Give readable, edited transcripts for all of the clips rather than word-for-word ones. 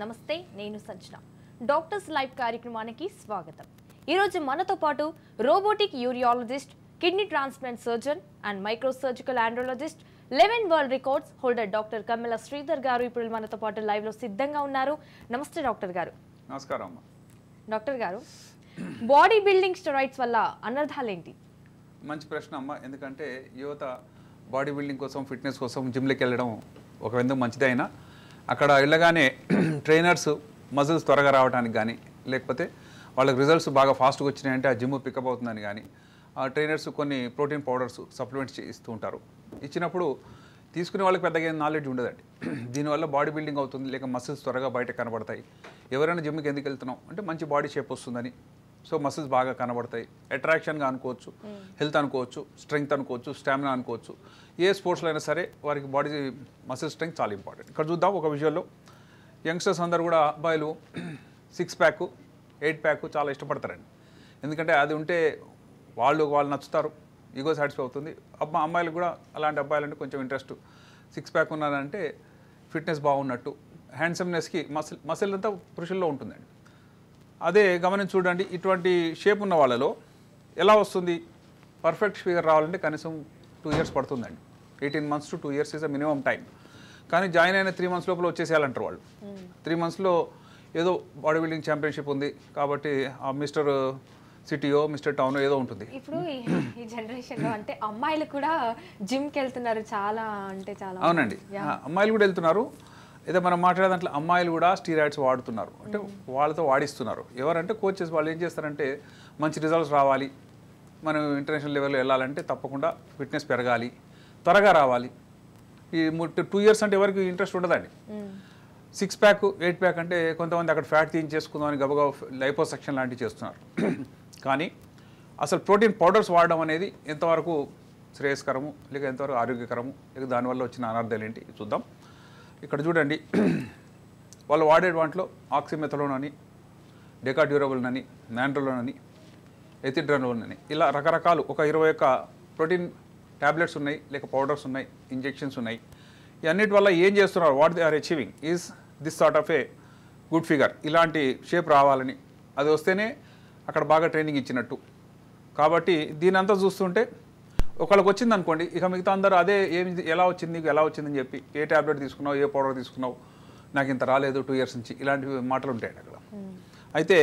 నమస్తే నేను Sanjana doctors live కార్యక్రమానికి స్వాగతం ఈ రోజు మనతో పాటు robotic urologist kidney transplant surgeon and micro surgical andrologist 11 world records holder doctor Kammela Sridhar garu ఇప్పుడు మనతో పాటు లైవ్ లో సిద్ధంగా ఉన్నారు నమస్తే డాక్టర్ గారు నమస్కారం అమ్మ డాక్టర్ గారు బాడీ బిల్డింగ్ స్టెరాయిడ్స్ వల్ల అనర్థాలు ఏంటి మంచి ప్రశ్న అమ్మ ఎందుకంటే యువత బాడీ బిల్డింగ్ కోసం ఫిట్నెస్ కోసం జిమ్లోకి వెళ్ళడం ఒక విధంగా మంచిదే అయినా అక్కడ వెళ్ళగానే ట్రైనర్స్ మజిల్స్ త్వరగా రావడానికి కానీ లేకపోతే వాళ్ళకి రిజల్ట్స్ బాగా ఫాస్ట్గా వచ్చినాయంటే ఆ జిమ్ పికప్ అవుతుందని కానీ ఆ ట్రైనర్స్ కొన్ని ప్రోటీన్ పౌడర్స్ సప్లిమెంట్స్ ఇస్తూ ఉంటారు ఇచ్చినప్పుడు తీసుకునే వాళ్ళకి పెద్దగా ఏం నాలెడ్జ్ ఉండదండి దీనివల్ల బాడీ బిల్డింగ్ అవుతుంది లేక మసిల్స్ త్వరగా బయట కనబడతాయి ఎవరైనా జిమ్కి ఎందుకు వెళ్తున్నాం అంటే మంచి బాడీ షేప్ వస్తుందని సో మసిల్స్ బాగా కనబడతాయి అట్రాక్షన్గా అనుకోవచ్చు హెల్త్ అనుకోవచ్చు స్ట్రెంగ్త్ అనుకోవచ్చు స్టామినా అనుకోవచ్చు ఏ స్పోర్ట్స్లో అయినా సరే వారికి బాడీ మసిల్ స్ట్రెంగ్త్ చాలా ఇంపార్టెంట్ ఇక్కడ చూద్దాం ఒక విజువల్లో యంగ్స్టర్స్ అందరూ కూడా అబ్బాయిలు 6 ప్యాక్ 8 ప్యాక్ చాలా ఇష్టపడతారండి ఎందుకంటే అది ఉంటే వాళ్ళు నచ్చుతారు ఈగో సాటిస్ఫై అవుతుంది అమ్మాయిలు కూడా అలాంటి అబ్బాయిలంటే కొంచెం ఇంట్రెస్ట్ 6 ప్యాక్ ఉన్నారంటే ఫిట్నెస్ బాగున్నట్టు హ్యాండ్సమ్నెస్కి మసిల్ అంతా పురుషుల్లో ఉంటుందండి అదే గమనించి చూడండి ఇటువంటి షేప్ ఉన్న వాళ్ళలో ఎలా వస్తుంది పర్ఫెక్ట్ ఫిగర్ రావాలంటే కనీసం 2 ఇయర్స్ పడుతుందండి 18 months to 2 years is a minimum time కానీ జాయిన్ అయిన 3 months లోపల వచ్చేసేయాలంటారు వాళ్ళు 3 monthsలో ఏదో బాడీ బిల్డింగ్ ఛాంపియన్షిప్ ఉంది కాబట్టి ఆ మిస్టర్ సిటీయో మిస్టర్ టౌన్ ఏదో ఉంటుంది ఇప్పుడు ఈ జనరేషన్లో అంటే అమ్మాయిలు కూడా జిమ్కి వెళ్తున్నారు చాలా అంటే చాలా అవునండి అమ్మాయిలు కూడా వెళ్తున్నారు ఏదో మనం మాట్లాడే దాంట్లో అమ్మాయిలు కూడా స్టీరాయిడ్స్ వాడుతున్నారు అంటే వాళ్ళతో వాడిస్తున్నారు ఎవరంటే కోచెస్ వాళ్ళు ఏం చేస్తారంటే మంచి రిజల్ట్స్ రావాలి మనం ఇంటర్నేషనల్ లెవెల్లో వెళ్ళాలంటే తప్పకుండా ఫిట్నెస్ పెరగాలి త్వరగా రావాలి ఈ 2 years అంటే ఎవరికి ఇంట్రెస్ట్ ఉండదండి 6 ప్యాక్ 8 ప్యాక్ అంటే కొంతమంది అక్కడ ఫ్యాట్ తీయించేసుకుందాం అని గబగబా లైపోసెక్షన్ లాంటివి చేస్తున్నారు కానీ అసలు ప్రోటీన్ పౌడర్స్ వాడడం అనేది ఎంతవరకు శ్రేయస్కరము లేక ఎంతవరకు ఆరోగ్యకరము లేక దానివల్ల వచ్చిన అనర్థాలు ఏంటి చూద్దాం ఇక్కడ చూడండి వాళ్ళు వాడే వాటిలో ఆక్సిమెథలోన్ అని డెకాడ్యూరబుల్ అని నాండ్రోలోన్ అని ఎథిడ్రనోన్ అని ఇలా రకరకాలు ఒక 21 ప్రోటీన్ ట్యాబ్లెట్స్ ఉన్నాయి లేక పౌడర్స్ ఉన్నాయి ఇంజెక్షన్స్ ఉన్నాయి ఇవన్నిటి వల్ల ఏం చేస్తున్నారు what they are achieving is this sort of a good figure ఇలాంటి షేప్ రావాలని అది వస్తేనే అక్కడ బాగా ట్రైనింగ్ ఇచ్చినట్టు కాబట్టి దీని అంతా చూస్తుంటే ఒకళ్ళకి వచ్చింది అనుకోండి ఇక మిగతా అందరూ అదే ఎలా వచ్చింది నీకు ఎలా వచ్చిందని చెప్పి ఏ ట్యాబ్లెట్ తీసుకున్నావు ఏ పౌడర్ తీసుకున్నావు నాకు ఇంత రాలేదు 2 years నుంచి ఇలాంటివి మాటలు ఉంటాయండి అక్కడ అయితే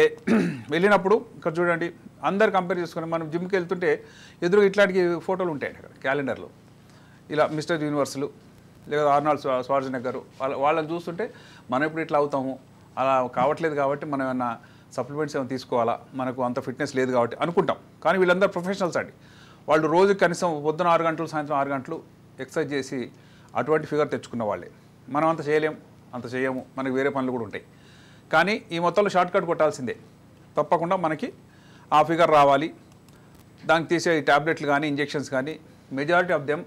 వెళ్ళినప్పుడు ఇక్కడ చూడండి అందరు కంపేర్ చేసుకుని మనం జిమ్కి వెళ్తుంటే ఎదురుగా ఇట్లాంటి ఫోటోలు ఉంటాయండి అక్కడ క్యాలెండర్లో ఇలా మిస్టర్ యూనివర్స్లు లేదా ఆర్నాల్డ్ స్వార్జెనెగ్గర్ వాళ్ళని చూస్తుంటే మనం ఇప్పుడు ఇట్లా అవుతాము అలా కావట్లేదు కాబట్టి మనం ఏమన్నా సప్లిమెంట్స్ ఏమైనా తీసుకోవాలా మనకు అంత ఫిట్నెస్ లేదు కాబట్టి అనుకుంటాం కానీ వీళ్ళందరూ ప్రొఫెషనల్స్ అండి వాళ్ళు రోజు కనీసం పొద్దున 6 గంటలు సాయంత్రం 6 గంటలు ఎక్సర్సైజ్ చేసి అటువంటి ఫిగర్ తెచ్చుకున్న వాళ్ళే మనం అంత చేయలేం అంత చేయము మనకు వేరే పనులు కూడా ఉంటాయి కానీ ఈ మొత్తంలో షార్ట్ కట్ కొట్టాల్సిందే తప్పకుండా మనకి ఆ ఫిగర్ రావాలి దానికి తీసే ట్యాబ్లెట్లు కానీ ఇంజెక్షన్స్ కానీ మెజారిటీ ఆఫ్ దెమ్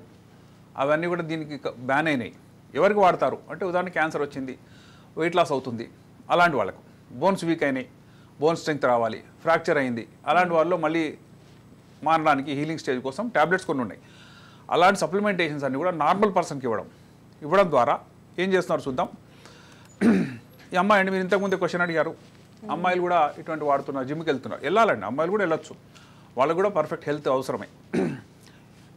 అవన్నీ కూడా దీనికి బ్యాన్ అయినాయి ఎవరికి వాడతారు అంటే ఉదాహరణ క్యాన్సర్ వచ్చింది వెయిట్ లాస్ అవుతుంది అలాంటి వాళ్ళకు బోన్స్ వీక్ అయినాయి బోన్ స్ట్రెంగ్త్ రావాలి ఫ్రాక్చర్ అయింది అలాంటి వాళ్ళలో మళ్ళీ మారడానికి హీలింగ్ స్టేజ్ కోసం ట్యాబ్లెట్స్ కొన్ని ఉన్నాయి అలాంటి సప్లిమెంటేషన్స్ అన్నీ కూడా నార్మల్ పర్సన్కి ఇవ్వడం ద్వారా ఏం చేస్తున్నారు చూద్దాం ఈ అమ్మాయి అండి మీరు ఇంతకుముందే క్వశ్చన్ అడిగారు అమ్మాయిలు కూడా ఇటువంటి వాడుతున్నారు జిమ్కి వెళ్తున్నారు వెళ్ళాలండి అమ్మాయిలు కూడా వెళ్ళొచ్చు వాళ్ళకు కూడా పర్ఫెక్ట్ హెల్త్ అవసరమే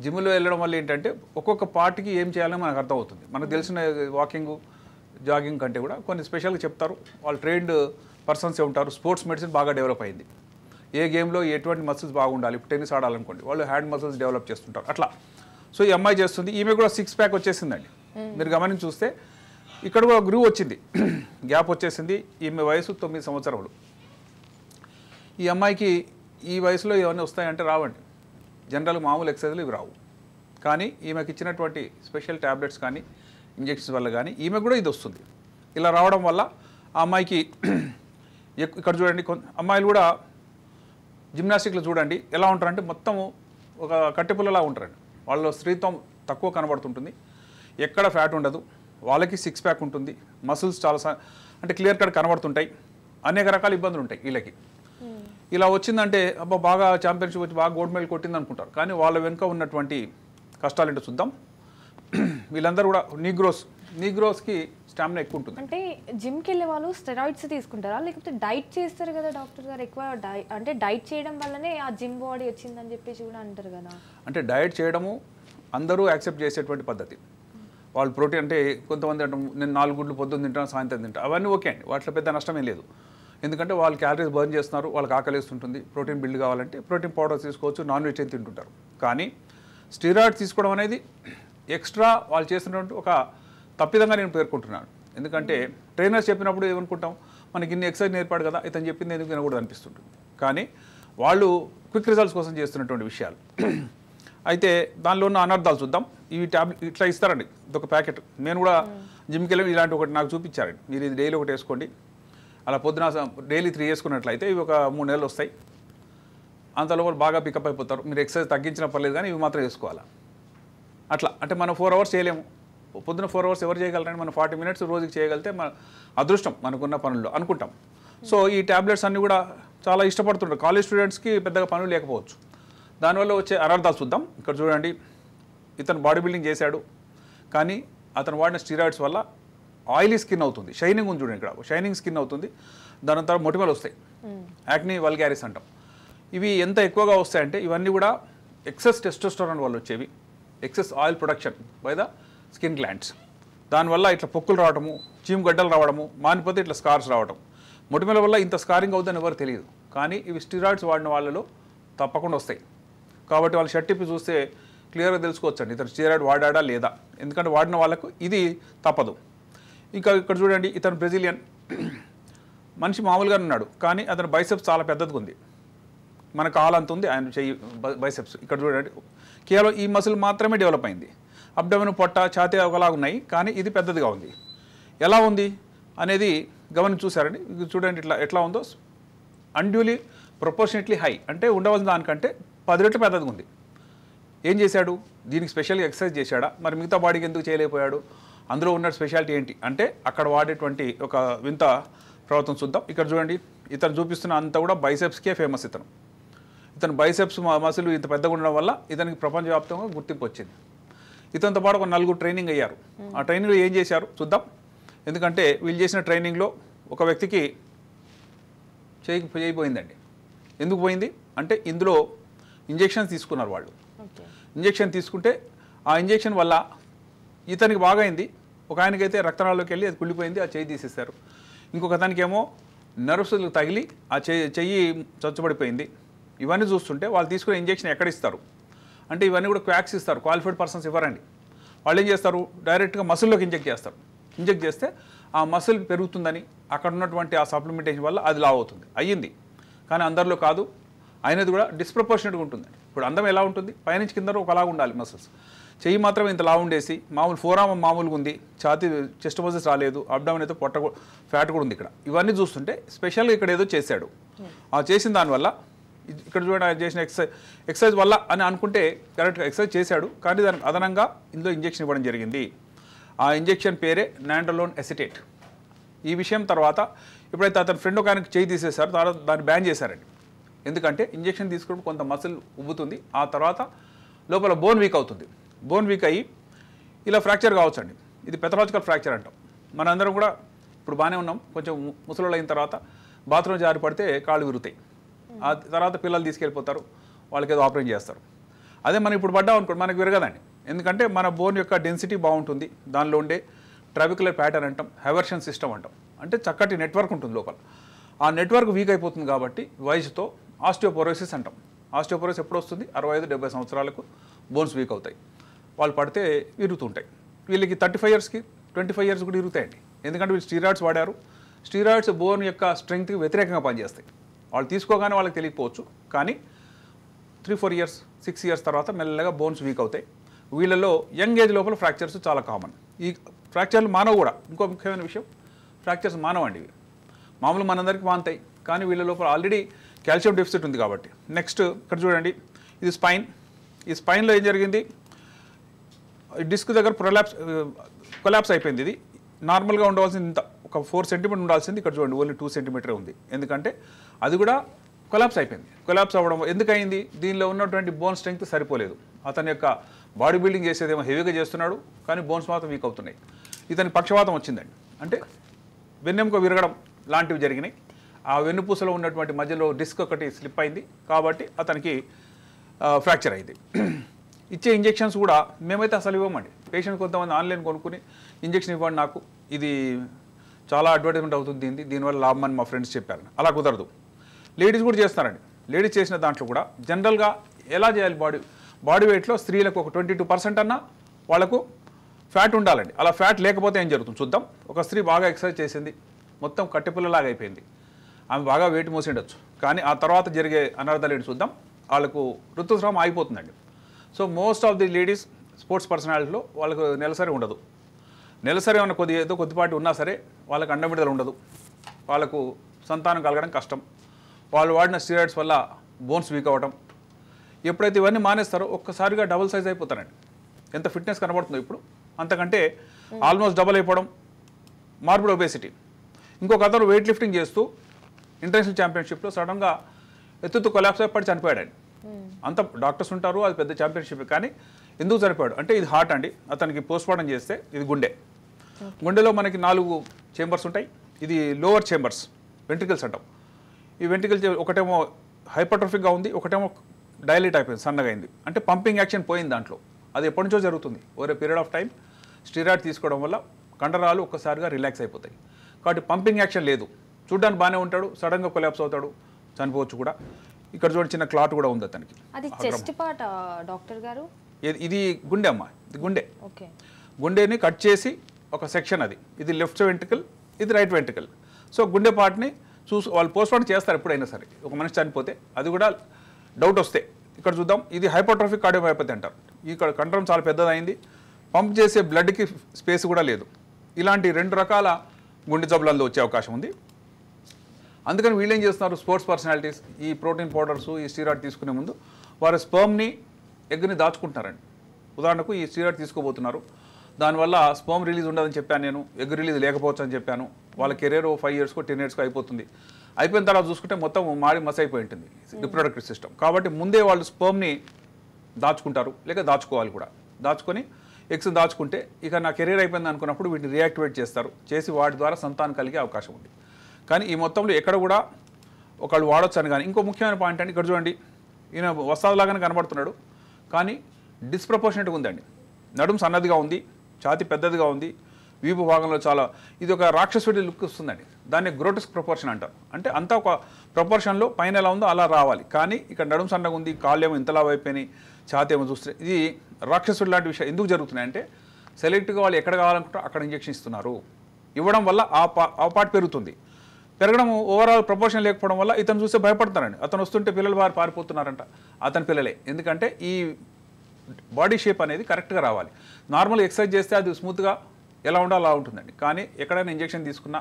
జిమ్లో వెళ్ళడం వల్ల ఏంటంటే ఒక్కొక్క పార్ట్కి ఏం చేయాలని మనకు అర్థమవుతుంది మనకు తెలిసిన వాకింగ్ జాగింగ్ కంటే కూడా కొన్ని స్పెషల్గా చెప్తారు వాళ్ళు ట్రైన్డ్ పర్సన్సే ఉంటారు స్పోర్ట్స్ మెడిసిన్ బాగా డెవలప్ అయింది ఏ గేమ్లో ఎటువంటి మసిల్స్ బాగుండాలి ఇప్పుడు టెన్నిస్ ఆడాలనుకోండి వాళ్ళు హ్యాండ్ మసిల్స్ డెవలప్ చేస్తుంటారు అట్లా సో ఈ అమ్మాయి చేస్తుంది ఈమె కూడా 6 ప్యాక్ వచ్చేసిందండి మీరు గమనించి చూస్తే ఇక్కడ కూడా గ్రూ వచ్చింది గ్యాప్ వచ్చేసింది ఈమె వయసు 9 సంవత్సరాలు ఈ అమ్మాయికి ఈ వయసులో ఏమైనా వస్తాయంటే రావండి జనరల్ మామూలు ఎక్సర్సైజ్లు ఇవి రావు కానీ ఈమెకి ఇచ్చినటువంటి స్పెషల్ ట్యాబ్లెట్స్ కానీ ఇంజెక్షన్స్ వల్ల కానీ ఈమె కూడా ఇది వస్తుంది ఇలా రావడం వల్ల ఆ అమ్మాయికి ఇక్కడ చూడండి అమ్మాయిలు కూడా జిమ్నాస్టిక్లో చూడండి ఎలా ఉంటారంటే మొత్తము ఒక కట్టెపుల్లలా ఉంటారండి వాళ్ళలో స్త్రీత్వం తక్కువ కనబడుతుంటుంది ఎక్కడ ఫ్యాట్ ఉండదు వాళ్ళకి 6 ప్యాక్ ఉంటుంది మసిల్స్ చాలా అంటే క్లియర్ కట్ కనబడుతుంటాయి అనేక రకాల ఇబ్బందులు ఉంటాయి వీళ్ళకి ఇలా వచ్చిందంటే అబ్బా బాగా ఛాంపియన్షిప్ వచ్చి బాగా గోల్డ్ మెడల్ కొట్టింది అనుకుంటారు కానీ వాళ్ళ వెనుక ఉన్నటువంటి కష్టాలు ఏంటో చూద్దాం వీళ్ళందరూ కూడా నీగ్రోస్ నీగ్రోస్కి స్టామినా ఎక్కువ ఉంటుంది. అంటే జిమ్కి వెళ్ళే వాళ్ళు స్టెరాయిడ్స్ తీసుకుంటారా లేకపోతే డైట్ చేస్తారు కదా డాక్టర్ గారు? ఎక్కువ అంటే డైట్ చేయడం వల్లనే ఆ జిమ్ బాడీ వచ్చిందని చెప్పేసి కూడా అంటారు కదా. అంటే డైట్ చేయడము అందరూ యాక్సెప్ట్ చేసేటువంటి పద్ధతి. వాళ్ళు ప్రోటీన్ అంటే కొంతమంది అంటే నేను 4 గుడ్లు పొద్దున్న తింటాను, సాయంత్రం తింటాను, అవన్నీ ఓకే అండి, వాటిలో పెద్ద నష్టమే లేదు. ఎందుకంటే వాళ్ళు క్యాలరీస్ బర్న్ చేస్తున్నారు, వాళ్ళకి ఆకలిస్తుంటుంది, ప్రోటీన్ బిల్డ్ కావాలంటే ప్రోటీన్ పౌడర్ తీసుకోవచ్చు, నాన్ వెజ్ తింటుంటారు. కానీ స్టీరాయిడ్స్ తీసుకోవడం అనేది ఎక్స్ట్రా వాళ్ళు చేస్తున్నటువంటి ఒక తప్పిదంగా నేను పేర్కొంటున్నాను. ఎందుకంటే ట్రైనర్స్ చెప్పినప్పుడు ఏమనుకుంటాం, మనకి ఇన్ని ఎక్సర్సైజ్ నేర్పాడు కదా, ఇతను చెప్పింది ఎందుకు వినకూడదు అనిపిస్తుంటుంది. కానీ వాళ్ళు క్విక్ రిజల్ట్స్ కోసం చేస్తున్నటువంటి విషయాలు. అయితే దానిలో ఉన్న అనర్థాలు చూద్దాం. ఇవి ట్యాబ్లెట్ ఇట్లా ఇస్తారండి, ఇదొక ప్యాకెట్. నేను కూడా జిమ్కి వెళ్ళి ఇలాంటి ఒకటి నాకు చూపించారండి, మీరు ఇది డైలీ ఒకటి వేసుకోండి, అలా పొద్దున డైలీ 3 వేసుకున్నట్లయితే ఇవి ఒక 3 నెలలు వస్తాయి, అంతలో బాగా పికప్ అయిపోతారు. మీరు ఎక్సర్సైజ్ తగ్గించిన పర్లేదు కానీ ఇవి మాత్రం వేసుకోవాలా. అట్లా అంటే మనం 4 అవర్స్ చేయలేము, పొద్దున 4 అవర్స్ ఎవరు చేయగలరండి? మనం 40 మినిట్స్ రోజుకి చేయగలిగితే మన అదృష్టం మనకున్న పనుల్లో అనుకుంటాం. సో ఈ ట్యాబ్లెట్స్ అన్నీ కూడా చాలా ఇష్టపడుతుంటారు. కాలేజ్ స్టూడెంట్స్కి పెద్దగా పనులు లేకపోవచ్చు. దానివల్ల వచ్చే అనర్థాలు చూద్దాం. ఇక్కడ చూడండి, ఇతను బాడీ బిల్డింగ్ చేశాడు కానీ అతను వాడిన స్టీరాయిడ్స్ వల్ల ఆయిలీ స్కిన్ అవుతుంది, షైనింగ్ ఉంది చూడండి, ఇక్కడ షైనింగ్ స్కిన్ అవుతుంది, దాని తర్వాత మొటిమలు వస్తాయి, యాక్నీ వల్గారిస్ అంటాం. ఇవి ఎంత ఎక్కువగా వస్తాయంటే ఇవన్నీ కూడా ఎక్సెస్ టెస్టోస్టెరాన్ వల్ల వచ్చేవి, excess oil production by the skin glands. దానివల్ల ఇట్లా పొక్కులు రావడము, చీము గడ్డలు రావడము, మానిపోతే ఇట్లా స్కార్స్ రావడం. మొటిమల వల్ల ఇంత స్కారింగ్ అవుతుందని ఎవరు తెలియదు, కానీ ఇవి స్టీరాయిడ్స్ వాడిన వాళ్ళలో తప్పకుండా వస్తాయి. కాబట్టి వాళ్ళు షర్ట్ ఇప్పి చూస్తే క్లియర్గా తెలుసుకోవచ్చండి ఇతను స్టీరాయిడ్ వాడా లేదా, ఎందుకంటే వాడిన వాళ్ళకు ఇది తప్పదు. ఇంకా ఇక్కడ చూడండి, ఇతను బ్రెజిలియన్ మనిషి మామూలుగా ఉన్నాడు కానీ అతని బైసెప్స్ చాలా పెద్దదిగా ఉంది, మన కాలంత ఉంది ఆయన చెయ్యి బైసెప్స్. ఇక్కడ చూడండి, కేవలం ఈ మసిల్ మాత్రమే డెవలప్ అయింది, అబ్డమెన్ పొట్ట ఛాతీ ఒకలాగా ఉన్నాయి కానీ ఇది పెద్దదిగా ఉంది. ఎలా ఉంది అనేది గమనించి చూసారండి, ఇది చూడండి ఇట్లా ఎట్లా ఉందో, అన్డ్యూలీ ప్రొపోర్షనేట్లీ హై, అంటే ఉండవలసిన దానికంటే 10 రెట్లు పెద్దదిగా ఉంది. ఏం చేశాడు? దీనికి స్పెషల్గా ఎక్సర్సైజ్ చేశాడా? మరి మిగతా బాడీకి ఎందుకు చేయలేకపోయాడు? అందులో ఉన్న స్పెషాలిటీ ఏంటి అంటే అక్కడ వాడేటువంటి ఒక వింత ప్రవర్తన చూద్దాం. ఇక్కడ చూడండి, ఇతను చూపిస్తున్న అంతా కూడా బైసెప్స్కే ఫేమస్. ఇతను బైసెప్స్ మసిల్ ఇంత పెద్దగా ఉండడం వల్ల ఇతనికి ప్రపంచవ్యాప్తంగా గుర్తింపు వచ్చింది. ఇతనితో పాటు ఒక 4 ట్రైనింగ్ అయ్యారు. ఆ ట్రైనింగ్లో ఏం చేశారు చూద్దాం. ఎందుకంటే వీళ్ళు చేసిన ట్రైనింగ్లో ఒక వ్యక్తికి చేయిపోయిందండి. ఎందుకు పోయింది అంటే ఇందులో ఇంజెక్షన్ తీసుకున్నారు వాళ్ళు. ఇంజెక్షన్ తీసుకుంటే ఆ ఇంజెక్షన్ వల్ల ఇతనికి బాగా అయింది, ఒక ఆయనకైతే రక్తనాళాల్లోకి వెళ్ళి అది కుళ్ళిపోయింది, ఆ చెయ్యి తీసేశారు. ఇంకొక అతనికేమో నర్వ్స్ తగిలి ఆ చెయ్యి చచ్చుబడిపోయింది. ఇవన్నీ చూస్తుంటే వాళ్ళు తీసుకునే ఇంజెక్షన్ ఎక్కడ ఇస్తారు అంటే ఇవన్నీ కూడా క్వాక్స్ ఇస్తారు, క్వాలిఫైడ్ పర్సన్స్ ఇవ్వరండి. వాళ్ళు ఏం చేస్తారు, డైరెక్ట్గా మసిల్లోకి ఇంజెక్ట్ చేస్తారు. ఇంజెక్ట్ చేస్తే ఆ మసిల్ పెరుగుతుందని అక్కడ ఉన్నటువంటి ఆ సప్లిమెంటేషన్ వల్ల అది లావ్ అవుతుంది, అయ్యింది. కానీ అందరిలో కాదు, అయినది కూడా డిస్ప్రపోర్షనేట్గా ఉంటుంది. ఇప్పుడు అందం ఎలా ఉంటుంది, పైనుంచి కింద ఒకలాగా ఉండాలి మసిల్స్, చెయ్యి మాత్రం ఇంత లావు ఉండేసి మామూలు ఫోరామ్ మామూలుగా ఉంది, ఛాతీ చెస్ట్ మజిల్స్ రాలేదు, అబ్డామిన్ అయితే పొట్ట ఫ్యాట్ కూడా ఉంది. ఇక్కడ ఇవన్నీ చూస్తుంటే స్పెషల్గా ఇక్కడ ఏదో చేశాడు. ఆ చేసిన దానివల్ల ఇక్కడ చూడండి, ఆయన చేసిన ఎక్సర్సైజ్ వల్ల అని అనుకుంటే కరెక్ట్గా ఎక్సర్సైజ్ చేశాడు, కానీ దానికి అదనంగా ఇందులో ఇంజెక్షన్ ఇవ్వడం జరిగింది. ఆ ఇంజెక్షన్ పేరే నాండలోన్ ఎసిటేట్. ఈ విషయం తర్వాత ఎప్పుడైతే అతని ఫ్రెండ్ ఒక ఆయనకి చేయి తీసేశారో తర్వాత దాన్ని బ్యాన్ చేశారండి. ఎందుకంటే ఇంజెక్షన్ తీసుకున్నప్పుడు కొంత మసిల్ ఉబ్బుతుంది, ఆ తర్వాత లోపల బోన్ వీక్ అవుతుంది. బోన్ వీక్ అయ్యి ఇలా ఫ్రాక్చర్ కావచ్చండి. ఇది పెథలాజికల్ ఫ్రాక్చర్ అంటాం. మనందరం కూడా ఇప్పుడు బాగానే ఉన్నాం, కొంచెం ముసలోళ్ళు అయిన తర్వాత బాత్రూమ్ జారి పడితే కాళ్ళు విరుగుతాయి, ఆ తర్వాత పిల్లలు తీసుకెళ్ళిపోతారు, వాళ్ళకి ఏదో ఆపరేట్ చేస్తారు. అదే మనం ఇప్పుడు పడ్డాం అనుకోండి, మనకు విరగదండి. ఎందుకంటే మన బోన్ యొక్క డెన్సిటీ బాగుంటుంది, దానిలో ఉండే ట్రాబిక్యులర్ ప్యాటర్న్ అంటాం, హెవర్షన్ సిస్టమ్ అంటాం, అంటే చక్కటి నెట్వర్క్ ఉంటుంది లోపల. ఆ నెట్వర్క్ వీక్ అయిపోతుంది కాబట్టి వయసుతో ఆస్టియోపోరోసిస్ అంటాం. ఆస్టియోపోరోసిస్ ఎప్పుడు వస్తుంది? 65-70 సంవత్సరాలకు బోన్స్ వీక్ అవుతాయి, వాళ్ళు పడితే విరుగుతుంటాయి. వీళ్ళకి 35 ఇయర్స్కి 25 ఇయర్స్ కూడా విరుగుతాయండి. ఎందుకంటే వీళ్ళు స్టీరాయిడ్స్ వాడారు. స్టీరాయిడ్స్ బోన్ యొక్క స్ట్రెంగ్త్కి వ్యతిరేకంగా పనిచేస్తాయి. వాళ్ళు తీసుకోగానే వాళ్ళకి తెలియకపోవచ్చు, కానీ 3-4 ఇయర్స్ 6 ఇయర్స్ తర్వాత మెల్లగా బోన్స్ వీక్ అవుతాయి. వీళ్ళలో యంగ్ ఏజ్ లోపల ఫ్రాక్చర్స్ చాలా కామన్. ఈ ఫ్రాక్చర్లు మానవ కూడా. ఇంకో ముఖ్యమైన విషయం, ఫ్రాక్చర్స్ మానవండి. ఇవి మామూలు మనందరికీ మానుతాయి, కానీ వీళ్ళ లోపల ఆల్రెడీ కాల్షియం డెఫిసిట్ ఉంది కాబట్టి. నెక్స్ట్ ఇక్కడ చూడండి, ఇది స్పైన్. ఈ స్పైన్లో ఏం జరిగింది, డిస్క్ దగ్గర కొలాప్స్ అయిపోయింది. ఇది నార్మల్గా ఉండవలసింది ఇంత ఒక 4 సెంటీమీటర్ ఉండాల్సింది, ఇక్కడ చూడండి ఓన్లీ 2 సెంటీమీటరే ఉంది. ఎందుకంటే అది కూడా కొలాప్స్ అయిపోయింది. కొలాప్స్ అవ్వడం ఎందుకయింది, దీనిలో ఉన్నటువంటి బోన్ స్ట్రెంగ్త్ సరిపోలేదు. అతని యొక్క బాడీ బిల్డింగ్ చేసేదేమో హెవీగా చేస్తున్నాడు, కానీ బోన్స్ మాత్రం వీక్ అవుతున్నాయి. ఇతనికి పక్షవాతం వచ్చిందండి. అంటే వెన్నెముక విరగడం లాంటివి జరిగినాయి. ఆ వెన్నుపూసలో ఉన్నటువంటి మధ్యలో డిస్క్ ఒకటి స్లిప్ అయింది కాబట్టి అతనికి ఫ్రాక్చర్ అయింది. ఇచ్చే ఇంజెక్షన్స్ కూడా మేమైతే అసలు ఇవ్వమండి. పేషెంట్ కొంతమంది ఆన్లైన్ కొనుక్కుని ఇంజెక్షన్ ఇవ్వండి నాకు, ఇది చాలా అడ్వర్టైజ్మెంట్ అవుతుంది, దీనివల్ల లాభం అని మా ఫ్రెండ్స్ చెప్పారు. అలా కుదరదు. లేడీస్ కూడా చేస్తారండి. లేడీస్ చేసిన దాంట్లో కూడా జనరల్గా ఎలా చేయాలి, బాడీ వెయిట్లో స్త్రీలకు ఒక 22% అన్నా వాళ్ళకు ఫ్యాట్ ఉండాలండి. అలా ఫ్యాట్ లేకపోతే ఏం జరుగుతుంది చూద్దాం. ఒక స్త్రీ బాగా ఎక్సర్సైజ్ చేసింది, మొత్తం కట్టెపుల్లలాగా అయిపోయింది, ఆమె బాగా వెయిట్ మోసిండొచ్చు, కానీ ఆ తర్వాత జరిగే అనర్థాలు ఏంటి చూద్దాం. వాళ్ళకు ఋతుస్రావం ఆగిపోతుందండి. So most of the ladies sports పర్సనాలిటీలో వాళ్ళకు నెలసరి ఉండదు. నెలసరి ఏమన్నా కొద్దిపాటి ఉన్నా సరే వాళ్ళకి అండం విడుదల ఉండదు, వాళ్ళకు సంతానం కలగడం కష్టం, వాళ్ళు వాడిన స్టీరాయిడ్స్ వల్ల బోన్స్ వీక్ అవ్వడం. ఎప్పుడైతే ఇవన్నీ మానేస్తారో ఒక్కసారిగా డబుల్ సైజ్ అయిపోతారండి. ఎంత ఫిట్నెస్ కనబడుతుందో ఇప్పుడు, అంతకంటే ఆల్మోస్ట్ డబల్ అయిపోవడం, మార్బుడ్ ఒబేసిటీ. ఇంకొక అతను వెయిట్ లిఫ్టింగ్ చేస్తూ ఇంటర్నేషనల్ ఛాంపియన్షిప్లో సడన్గా ఎత్తుతూ కొలాప్స్ అయిపోయి చనిపోయాడు. అంత డాక్టర్స్ ఉంటారు, అది పెద్ద ఛాంపియన్షిప్, కానీ ఎందుకు చనిపోయాడు అంటే ఇది హార్ట్ అండి. అతనికి పోస్ట్మార్టం చేస్తే ఇది గుండెలో మనకి 4 చేంబర్స్ ఉంటాయి. ఇది లోవర్ చేంబర్స్, వెంట్రికల్స్ అంటాం. ఈ వెంట్రికల్ ఒకటేమో హైపర్ట్రోఫిక్గా ఉంది, ఒకటేమో డైలేట్ అయిపోయింది, సన్నగా అయింది. అంటే పంపింగ్ యాక్షన్ పోయింది దాంట్లో. అది ఎప్పటి నుంచో జరుగుతుంది. Over a period of time steroid తీసుకోవడం వల్ల కండరాలు ఒక్కసారిగా రిలాక్స్ అయిపోతాయి. కాబట్టి పంపింగ్ యాక్షన్ లేదు. చూడ్డానికి బాగానే ఉంటాడు, సడన్గా కొలాప్స్ అవుతాడు, చనిపోవచ్చు కూడా. ఇక్కడ చూడండి చిన్న క్లాట్ కూడా ఉంది అతనికి. అది చెస్ట్ పార్ట్ డాక్టర్ గారు. ఇది గుండె అమ్మ, ఇది గుండె. ఓకే. గుండెని కట్ చేసి ఒక సెక్షన్ అది, ఇది లెఫ్ట్ వెంట్రికల్, ఇది రైట్ వెంట్రికల్. సో గుండె పార్ట్ని వాళ్ళు పోస్ట్మార్టం చేస్తారు ఎప్పుడైనా సరే. ఒక మనిషి చనిపోతే అది కూడా డౌట్ వస్తే ఇక్కడ చూద్దాం. ఇది హైపర్ట్రోఫిక్ కార్డియోమయోపతి అంటారు. ఇక్కడ కండరం చాలా పెద్దదైంది, పంప్ చేసే బ్లడ్కి స్పేస్ కూడా లేదు. ఇలాంటి 2 రకాల గుండె జబ్బులలో వచ్చే అవకాశం ఉంది. అందుకని వీళ్ళు ఏం చేస్తున్నారు, స్పోర్ట్స్ పర్సనాలిటీస్ ఈ ప్రోటీన్ పౌడర్స్, ఈ స్టీరాయిడ్ తీసుకునే ముందు వారు స్పర్మ్ని, ఎగ్ని దాచుకుంటారండి. ఉదాహరణకు ఈ స్టీరాయిడ్ తీసుకోబోతున్నారు, దానివల్ల స్పర్మ్ రిలీజ్ ఉండదని చెప్పాను నేను, ఎగ్ రిలీజ్ లేకపోవచ్చు అని చెప్పాను. వాళ్ళ కెరీర్ 5 ఇయర్స్కో 10 ఇయర్స్కో అయిపోతుంది. అయిపోయిన తర్వాత చూసుకుంటే మొత్తం మాడి మస్ అయిపోయి ఉంటుంది రిప్రొడక్టివ్ సిస్టమ్. కాబట్టి ముందే వాళ్ళు స్పర్మ్ని దాచుకుంటారు, లేక దాచుకోవాలి కూడా. దాచుకొని ఎగ్స్ దాచుకుంటే ఇక నా కెరీర్ అయిపోయింది అనుకున్నప్పుడు వీటిని రియాక్టివేట్ చేస్తారు, చేసి వాటి ద్వారా సంతానం కలిగే అవకాశం ఉంది. కానీ ఈ మొత్తంలో ఎక్కడ కూడా ఒకళ్ళు వాడొచ్చు అని. కానీ ఇంకో ముఖ్యమైన పాయింట్ అండి, ఇక్కడ చూడండి, ఈయన వస్తాదులాగానే కనబడుతున్నాడు, కానీ డిస్ప్రపోర్షనేట్గా ఉందండి. నడుము సన్నదిగా ఉంది, ఛాతి పెద్దదిగా ఉంది, వీపు భాగంలో చాలా, ఇది ఒక రాక్షసుడి లుక్ వస్తుందండి. దాన్ని గ్రోటెస్క్ ప్రపోర్షన్ అంటారు. అంటే అంతా ఒక ప్రపోర్షన్లో పైన ఎలా ఉందో అలా రావాలి. కానీ ఇక్కడ నడుము సన్నగా ఉంది, కాళ్ళు ఏమో ఇంతలా అయిపోయినాయి, ఛాతి ఏమో చూస్తే ఇది రాక్షసుడి లాంటి విషయం ఎందుకు జరుగుతున్నాయంటే సెలెక్ట్గా వాళ్ళు ఎక్కడ కావాలనుకుంటారో అక్కడ ఇంజెక్షన్ ఇస్తున్నారు. ఇవ్వడం వల్ల ఆ పార్ట్ పెరుగుతుంది. పెరగడం ఓవరాల్ ప్రపోర్షన్ లేకపోవడం వల్ల ఇతను చూస్తే భయపడతారండి. అతను వస్తుంటే పిల్లలు వారు పారిపోతున్నారంట, అతని పిల్లలే. ఎందుకంటే ఈ బాడీ షేప్ అనేది కరెక్ట్గా రావాలి. నార్మల్ ఎక్సర్సైజ్ చేస్తే అది స్మూత్గా ఎలా ఉండాలో అలా ఉంటుందండి. కానీ ఎక్కడైనా ఇంజెక్షన్ తీసుకున్నా,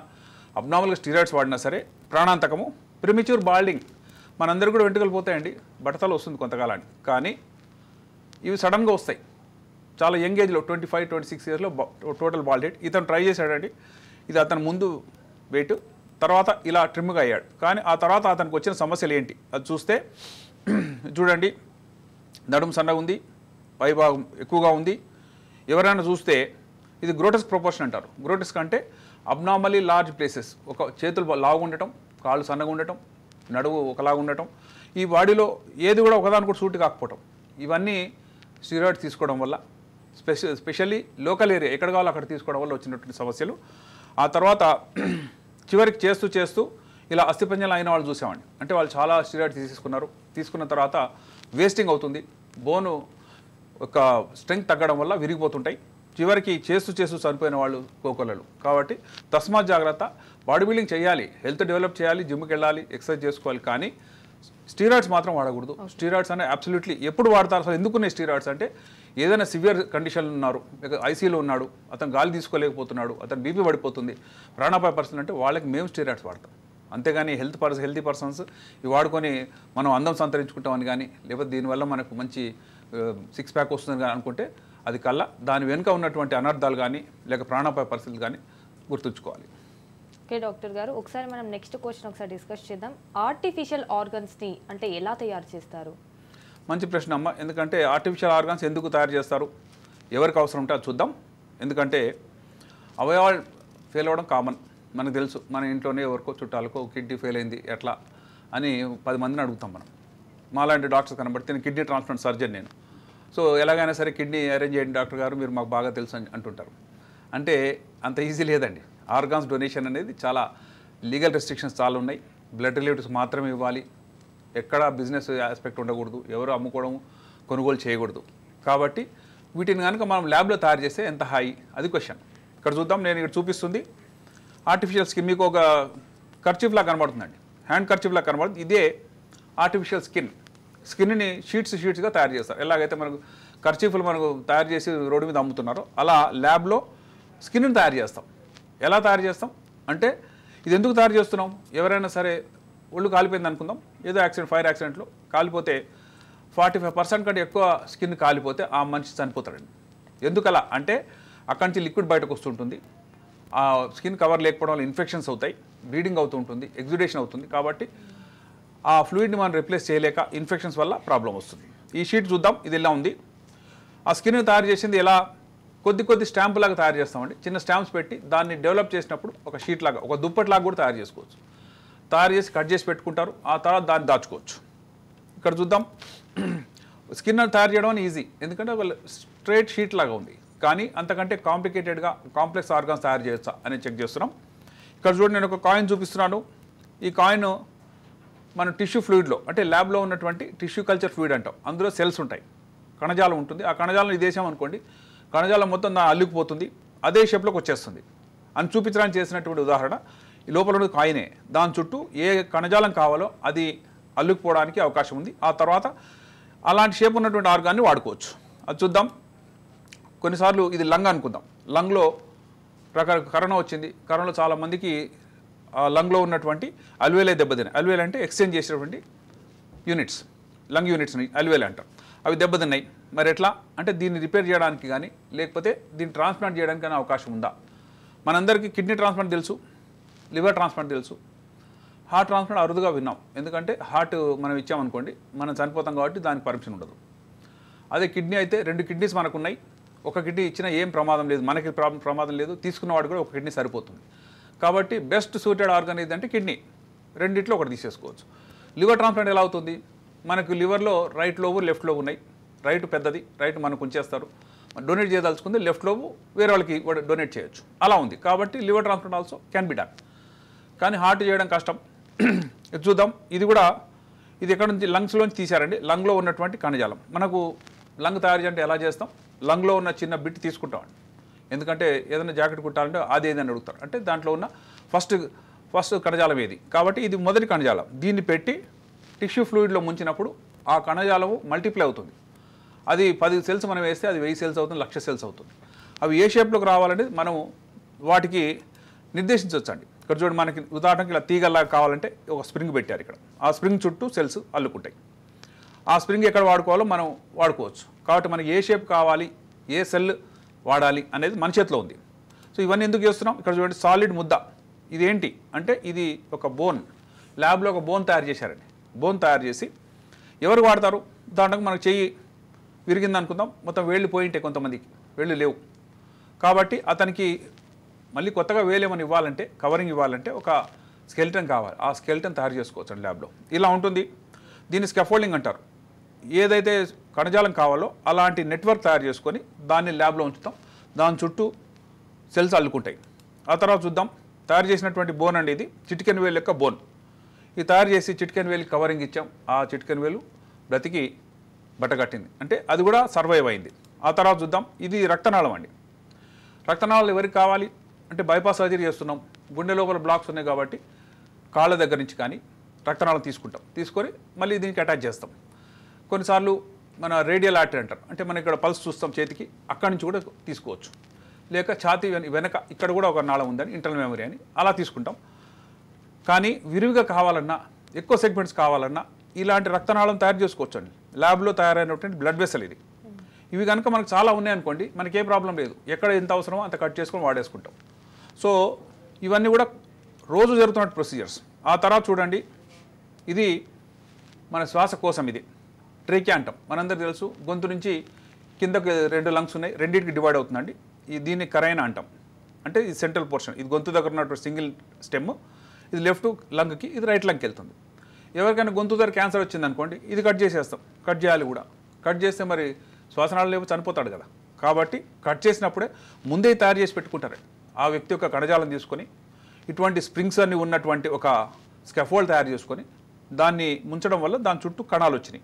అబ్నార్మల్గా స్టీరాయిడ్స్ వాడినా సరే ప్రాణాంతకము. ప్రిమిచ్యూర్ బాల్డింగ్ మనందరూ కూడా వెంట్రుకలు పోతాయండి, బట్టతలు వస్తుంది కొంతకాలానికి. కానీ ఇవి సడన్గా వస్తాయి. చాలా యంగ్ ఏజ్లో 25-26 ఇయర్స్లో టోటల్ బాల్ హెడ్. ఇతను ట్రై చేశాడండి. ఇది అతను ముందు వెయిట్, తర్వాత ఇలా ట్రిమ్గా అయ్యాడు. కానీ ఆ తర్వాత అతనికి వచ్చిన సమస్యలు ఏంటి అది చూస్తే చూడండి, నడుము సన్నగా ఉంది, పైభాగం ఎక్కువగా ఉంది. ఎవరైనా చూస్తే ఇది గ్రోటెస్క్ ప్రపోర్షన్ అంటారు. గ్రోటెస్క్ అంటే అబ్నార్మలీ లార్జ్ ప్లేసెస్. ఒక చేతులు లావు ఉండటం, కాళ్ళు సన్నగా ఉండటం, నడువు ఒకలాగా ఉండటం, ఈ బాడీలో ఏది కూడా ఒకదాని కూడా సూట్ కాకపోవటం, ఇవన్నీ స్టీరాయిడ్స్ తీసుకోవడం వల్ల, స్పెషల్లీ లోకల్ ఏరియా ఎక్కడ కావాలో అక్కడ తీసుకోవడం వల్ల వచ్చినటువంటి సమస్యలు. ఆ తర్వాత చివరికి చేస్తూ ఇలా అస్థిపంజరం అయిన వాళ్ళు చూసామండి. అంటే వాళ్ళు చాలా స్టీరాయిడ్ తీసుకున్న తర్వాత వేస్టింగ్ అవుతుంది, బోను ఒక స్ట్రెంగ్త్ తగ్గడం వల్ల విరిగిపోతుంటాయి. చివరికి చేస్తూ చనిపోయిన వాళ్ళు కోకొల్లలు. కాబట్టి తస్మాత్ జాగ్రత్త. బాడీ బిల్డింగ్ చేయాలి, హెల్త్ డెవలప్ చేయాలి, జిమ్కి వెళ్ళాలి, ఎక్సర్సైజ్ చేసుకోవాలి, కానీ స్టీరాయిడ్స్ మాత్రం వాడకూడదు. స్టీరాయిడ్స్ అనే అబ్సల్యూట్లీ ఎప్పుడు వాడతారు అసలు, ఎందుకున్నాయి స్టీరాయిడ్స్ అంటే ఏదైనా సివియర్ కండిషన్లు ఉన్నారు, ఐసీయూలో ఉన్నాడు, అతను గాలి తీసుకోలేకపోతున్నాడు, అతను బీపీ పడిపోతుంది, ప్రాణాపాయ పరిస్థితులు అంటే వాళ్ళకి మేము స్టీరాయిడ్స్ వాడతాం. అంతేగాని హెల్తీ పర్సన్స్ ఇవి వాడుకొని మనం అందం సంతరించుకుంటామని కానీ, లేకపోతే దీనివల్ల మనకు మంచి 6 ప్యాక్ వస్తుందని కానీ అనుకుంటే అది కల్లా దాని వెనుక ఉన్నటువంటి అనర్థాలు కానీ లేక ప్రాణాపాయ పరిస్థితులు కానీ గుర్తుంచుకోవాలి. ఓకే డాక్టర్ గారు, ఒకసారి మనం నెక్స్ట్ క్వశ్చన్ ఒకసారి డిస్కస్ చేద్దాం. ఆర్టిఫిషియల్ ఆర్గన్స్ని అంటే ఎలా తయారు చేస్తారు? మంచి ప్రశ్న అమ్మ. ఎందుకంటే ఆర్టిఫిషియల్ ఆర్గన్స్ ఎందుకు తయారు చేస్తారు, ఎవరికి అవసరం ఉంటే అది చూద్దాం. ఎందుకంటే అవయవాలు ఫెయిల్ అవ్వడం కామన్, మనకు తెలుసు. మన ఇంట్లోనే ఎవరికో చుట్టాలకో కిడ్నీ ఫెయిల్ అయింది ఎట్లా అని 10 మందిని అడుగుతాం మనం. మాలాంటి డాక్టర్స్ కనబడితే నేను కిడ్నీ ట్రాన్స్ప్లాంట్ సర్జన్ నేను, సో ఎలాగైనా సరే కిడ్నీ అరేంజ్ చేయండి డాక్టర్ గారు, మీరు మాకు బాగా తెలుసు అని అంటుంటారు. అంటే అంత ఈజీ లేదండి. ఆర్గాన్స్ డొనేషన్ అనేది చాలా లీగల్ రెస్ట్రిక్షన్స్ చాలా ఉన్నాయి. బ్లడ్ రిలేటివ్స్ మాత్రమే ఇవ్వాలి, ఎక్కడ బిజినెస్ ఆస్పెక్ట్ ఉండకూడదు, ఎవరు అమ్ముకోవడం కొనుగోలు చేయకూడదు. కాబట్టి వీటిని కనుక మనం ల్యాబ్లో తయారు చేస్తే ఎంత హాయి, అది క్వశ్చన్. ఇక్కడ చూద్దాం, నేను ఇక్కడ చూపిస్తుంది ఆర్టిఫిషియల్ స్కిన్. మీకు ఒక కర్చీఫ్లా కనబడుతుందండి, హ్యాండ్ కర్చీఫ్లా కనబడుతుంది. ఇదే ఆర్టిఫిషియల్ స్కిన్ని షీట్స్గా తయారు చేస్తారు. ఎలాగైతే మనకు కర్చీఫ్లు మనకు తయారు చేసి రోడ్డు మీద అమ్ముతున్నారో అలా ల్యాబ్లో స్కిన్ని తయారు చేస్తాం. ఎలా తయారు చేస్తాం అంటే, ఇది ఎందుకు తయారు చేస్తున్నాం, ఎవరైనా సరే ఒళ్ళు కాలిపోయింది అనుకుందాం, ఏదో యాక్సిడెంట్, ఫైర్ యాక్సిడెంట్లో కాలిపోతే 45% కంటే ఎక్కువ స్కిన్ కాలిపోతే ఆ మనిషి చనిపోతాడండి. ఎందుకలా అంటే అక్కడి నుంచి లిక్విడ్ బయటకు వస్తుంటుంది, ఆ స్కిన్ కవర్ లేకపోవడం వల్ల ఇన్ఫెక్షన్స్ అవుతాయి, బ్లీడింగ్ అవుతూ ఉంటుంది, ఎగ్జుడేషన్ అవుతుంది. కాబట్టి ఆ ఫ్లూయిడ్ని మనం రిప్లేస్ చేయలేక ఇన్ఫెక్షన్స్ వల్ల ప్రాబ్లం వస్తుంది. ఈ షీట్ చూద్దాం, ఇది ఎలా ఉంది. ఆ స్కిన్ తయారు చేసింది ఎలా, కొద్ది స్టాంప్ లాగా తయారు చేస్తామండి. చిన్న స్టాంప్స్ పెట్టి దాన్ని డెవలప్ చేసినప్పుడు ఒక షీట్ లాగా, ఒక దుప్పట్లాగా కూడా తయారు చేసుకోవచ్చు. తయారు చేసి కట్ చేసి పెట్టుకుంటారు, ఆ తర్వాత దాన్ని దాచుకోవచ్చు. ఇక్కడ చూద్దాం, స్కిన్ తయారు చేయడం ఈజీ, ఎందుకంటే ఒక స్ట్రైట్ షీట్ లాగా ఉంది. కానీ అంతకంటే కాంప్లికేటెడ్గా కాంప్లెక్స్ ఆర్గాన్స్ తయారు చేయొచ్చా అని చెక్ చేస్తున్నాం. ఇక్కడ చూడండి, నేను ఒక కాయిన్ చూపిస్తున్నాను. ఈ కాయిన్ మన టిష్యూ ఫ్లూయిడ్లో, అంటే ల్యాబ్లో ఉన్నటువంటి టిష్యూ కల్చర్ ఫ్లూయిడ్ అంటాం, అందులో సెల్స్ ఉంటాయి, కణజాలం ఉంటుంది. ఆ కణజాలం ఇదేసాం అనుకోండి, కణజాలం మొత్తం దాన్ని అల్లుకుపోతుంది, అదే షేప్లోకి వచ్చేస్తుంది అని చూపించడానికి చేసినటువంటి ఉదాహరణ. ఈ లోపల ఉన్నది కాయినే, దాని చుట్టూ ఏ కణజాలం కావాలో అది అల్లుకుపోవడానికి అవకాశం ఉంది. ఆ తర్వాత అలాంటి షేప్ ఉన్నటువంటి ఆర్గాన్ని వాడుకోవచ్చు. అది చూద్దాం. కొన్నిసార్లు ఇది లంగ్ అనుకుందాం, లంగ్లో కరోనా వచ్చింది, కరోనాలో చాలామందికి లంగ్లో ఉన్నటువంటి అల్వేలే దెబ్బతిన్నాయి. అల్వేల్ అంటే ఎక్స్చేంజ్ చేసినటువంటి యూనిట్స్, లంగ్ యూనిట్స్ని అల్వేల్ అంటారు. అవి దెబ్బతిన్నాయి. మరి ఎట్లా అంటే దీన్ని రిపేర్ చేయడానికి కానీ లేకపోతే దీన్ని ట్రాన్స్ప్లాంట్ చేయడానికి కానీ అవకాశం ఉందా? మనందరికీ కిడ్నీ ట్రాన్స్ప్లాంట్ తెలుసు, లివర్ ట్రాన్స్ప్లాంట్ తెలుసు, హార్ట్ ట్రాన్స్ప్లాంట్ అరుదుగా విన్నాం. ఎందుకంటే హార్ట్ మనం ఇచ్చామనుకోండి మనం చనిపోతాం కాబట్టి దానికి పర్మిషన్ ఉండదు. అదే కిడ్నీ అయితే 2 కిడ్నీస్ మనకు ఉన్నాయి, ఒక కిడ్నీ ఇచ్చినా ఏం ప్రమాదం లేదు, మనకి ప్రమాదం లేదు, తీసుకున్నవాడు కూడా ఒక కిడ్నీ సరిపోతుంది. కాబట్టి బెస్ట్ సూటెడ్ ఆర్గన్ ఏదంటే కిడ్నీ, రెండిట్లో ఒకటి తీసేసుకోవచ్చు. లివర్ ట్రాన్స్ప్లాంట్ ఎలా అవుతుంది, మనకు లివర్లో రైట్ లోబు లెఫ్ట్ లోబు ఉన్నాయి, రైట్ పెద్దది, రైట్ మనకు ఉంచేస్తారు, డొనేట్ చేయదలుచుకుంది లెఫ్ట్ లోబు వేరే వాళ్ళకి డొనేట్ చేయొచ్చు, అలా ఉంది. కాబట్టి liver transplant also can be done. కానీ హార్ట్ చేయడం కష్టం. ఇది చూద్దాం, ఇది కూడా ఇది ఎక్కడ నుంచి లంగ్స్లోంచి తీశారండి. లంగ్లో ఉన్నటువంటి కణజాలం, మనకు లంగ్ తయారు చేయాలంటే ఎలా చేస్తాం, లంగ్లో ఉన్న చిన్న బిట్ తీసుకుంటామండి. ఎందుకంటే ఏదైనా జాకెట్ కుట్టాలంటే అది ఏదైనా అడుగుతారు, అంటే దాంట్లో ఉన్న ఫస్ట్ కణజాలం ఏది. కాబట్టి ఇది మొదటి కణజాలం, దీన్ని పెట్టి టిష్యూ ఫ్లూయిడ్లో ముంచినప్పుడు ఆ కణజాలము మల్టిప్లై అవుతుంది. అది 10 సెల్స్ మనం వేస్తే అది 1000 సెల్స్ అవుతుంది, 1,00,000 సెల్స్ అవుతుంది. అవి ఏ షేప్లోకి రావాలంటే మనం వాటికి నిర్దేశించవచ్చండి. ఇక్కడ చూడండి, మనకి ఉదాహరణకి ఇలా తీగల్లాగా కావాలంటే ఒక స్ప్రింగ్ పెట్టారు ఇక్కడ, ఆ స్ప్రింగ్ చుట్టూ సెల్స్ అల్లుకుంటాయి. ఆ స్ప్రింగ్ ఎక్కడ వాడుకోవాలో మనం వాడుకోవచ్చు. కాబట్టి మనకి ఏ షేప్ కావాలి, ఏ సెల్ వాడాలి అనేది మన చేతిలో ఉంది. సో ఇవన్నీ ఎందుకు చేస్తున్నాం, ఇక్కడ చూడండి సాలిడ్ ముద్ద. ఇదేంటి అంటే ఇది ఒక బోన్, ల్యాబ్లో ఒక బోన్ తయారు చేశారండి. బోన్ తయారు చేసి ఎవరు వాడతారు, దాంట్లో మనకు చెయ్యి విరిగింది అనుకుందాం, మొత్తం వేళ్ళు పోయింటే కొంతమందికి వేళ్ళు లేవు, కాబట్టి అతనికి మళ్ళీ కొత్తగా వేలేమని ఇవ్వాలంటే, కవరింగ్ ఇవ్వాలంటే ఒక స్కెల్టన్ కావాలి. ఆ స్కెల్టన్ తయారు చేసుకోవచ్చు అండి ల్యాబ్లో. ఇలా ఉంటుంది, దీన్ని స్కాఫోల్డింగ్ అంటారు. ఏదైతే కణజాలం కావాలో అలాంటి నెట్వర్క్ తయారు చేసుకొని దాన్ని ల్యాబ్లో ఉంచుతాం, దాని చుట్టూ సెల్స్ అల్లుకుంటాయి. ఆ తర్వాత చూద్దాం, తయారు చేసినటువంటి బోన్ అండి, ఇది చిటికెన్ వేలు యొక్క బోన్. ఇది తయారు చేసి చిటికెన్ వేలు కవరింగ్ ఇచ్చాం, ఆ చిటికెన్ వేలు బ్రతికి బట్టగట్టింది, అంటే అది కూడా సర్వైవ్ అయింది. ఆ తర్వాత చూద్దాం, ఇది రక్తనాళం అండి. రక్తనాళాలు ఎవరికి కావాలి అంటే బైపాస్ సర్జరీ చేస్తున్నాం, గుండె లోపల బ్లాక్స్ ఉన్నాయి కాబట్టి కాళ్ళ దగ్గర నుంచి కానీ రక్తనాళం తీసుకుంటాం, తీసుకొని మళ్ళీ దీనికి అటాచ్ చేస్తాం. కొన్నిసార్లు మన రేడియల్ ఆర్టరీ అంటారు, అంటే మనం ఇక్కడ పల్స్ చూస్తాం చేతికి, అక్కడి నుంచి కూడా తీసుకోవచ్చు. లేక ఛాతీ వెనక ఇక్కడ కూడా ఒక నాళం ఉందని, ఇంటర్నల్ మెమరీ అని, అలా తీసుకుంటాం. కానీ విరివిగా కావాలన్నా, ఎక్కువ సెగ్మెంట్స్ కావాలన్నా ఇలాంటి రక్తనాళం తయారు చేసుకోవచ్చు అండి. ల్యాబ్లో తయారైనటువంటి బ్లడ్ వెసల్ ఇది. ఇవి కనుక మనకు చాలా ఉన్నాయనుకోండి, మనకి ఏ ప్రాబ్లం లేదు, ఎక్కడ ఎంత అవసరమో అంత కట్ చేసుకొని వాడేసుకుంటాం. సో ఇవన్నీ కూడా రోజు జరుగుతున్న ప్రొసీజర్స్. ఆ తర్వాత చూడండి, ఇది మన శ్వాసకోశం, ఇది ట్రేకియా అంటాం, మనందరికీ తెలుసు. గొంతు నుంచి కిందకు 2 లంగ్స్ ఉన్నాయి, రెండింటికి డివైడ్ అవుతుందండి. దీన్ని కరైనా అంటాం. అంటే ఇది సెంట్రల్ పోర్షన్, ఇది గొంతు దగ్గర ఉన్నటువంటి సింగిల్ స్టెమ్, ఇది లెఫ్ట్ లంగ్కి, ఇది రైట్ లంగ్కి వెళ్తుంది. ఎవరికైనా గొంతు దగ్గర క్యాన్సర్ వచ్చింది అనుకోండి, ఇది కట్ చేసేస్తాం, కట్ చేయాలి కూడా. కట్ చేస్తే మరి శ్వాసనాళాలు లేవు, చనిపోతాడు కదా. కాబట్టి కట్ చేసినప్పుడే ముందే తయారు చేసి పెట్టుకుంటారు. ఆ వ్యక్తి యొక్క కణజాలం తీసుకొని ఇటువంటి స్ప్రింగ్స్ అన్ని ఉన్నటువంటి ఒక స్కెఫోల్డ్ తయారు చేసుకొని దాన్ని ముంచడం వల్ల దాని చుట్టూ కణాలు వచ్చినాయి.